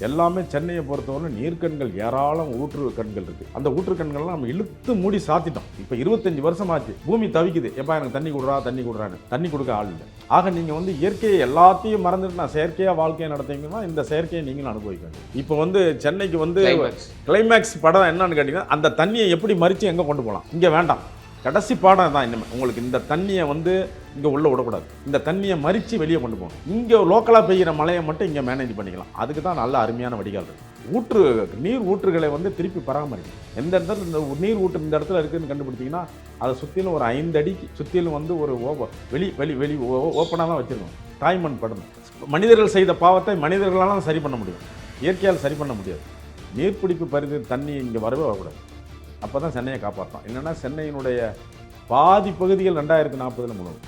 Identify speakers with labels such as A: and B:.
A: எல்லாமே சென்னையை பொறுத்தவரை நீர்க்கண்கள் ஏராளம் ஊற்று கண்கள் இருக்குது. அந்த ஊற்று கண்கள்லாம் நம்ம இழுத்து மூடி சாத்திட்டோம். இப்போ 25 வருஷம் ஆச்சு, பூமி தவிக்குது, எப்பா எனக்கு தண்ணி கொடுறான்னு தண்ணி கொடுக்க ஆள் இல்லை. ஆக நீங்கள் வந்து இயற்கையை எல்லாத்தையும் மறந்துட்டு நான் செயற்கையாக வாழ்க்கையை நடத்தீங்கன்னா இந்த செயற்கையை நீங்களும் அனுபவிக்கணும். இப்போ வந்து சென்னைக்கு வந்து கிளைமேக்ஸ் படம் என்னன்னு கேட்டிங்கன்னா, அந்த தண்ணியை எப்படி மறித்து எங்கே கொண்டு போகலாம், இங்கே வேண்டாம். கடைசி பாடம் தான் இனிமேல் உங்களுக்கு. இந்த தண்ணியை வந்து இங்கே உள்ளே விடக்கூடாது, இந்த தண்ணியை மறித்து வெளியே கொண்டு போகணும். இங்கே லோக்கலாக பெய்கிற மழையை மட்டும் இங்கே மேனேஜ் பண்ணிக்கலாம். அதுக்கு தான் நல்ல அருமையான வடிகால் இருக்குது. நீர் ஊற்றுகளை வந்து திருப்பி பராமரிக்கணும். எந்த இடத்துல இந்த நீர் ஊற்று இந்த இடத்துல இருக்குதுன்னு கண்டுபிடிச்சிங்கன்னா அதை சுற்றிலும் ஒரு 5 அடிக்கு சுற்றிலும் வந்து ஒரு வெளி ஓப்பனாக தான் வச்சுருக்கணும். தாய்மண் படணும். மனிதர்கள் செய்த பாவத்தை மனிதர்களால் சரி பண்ண முடியும், இயற்கையால் சரி பண்ண முடியாது. நீர்பிடிப்பு பரிந்து தண்ணி இங்கே வரவே வரக்கூடாது. அப்போ தான் சென்னையை காப்பாற்றலாம். இல்லைன்னா சென்னையினுடைய பாதி பகுதிகள் 2040 முழுவதும்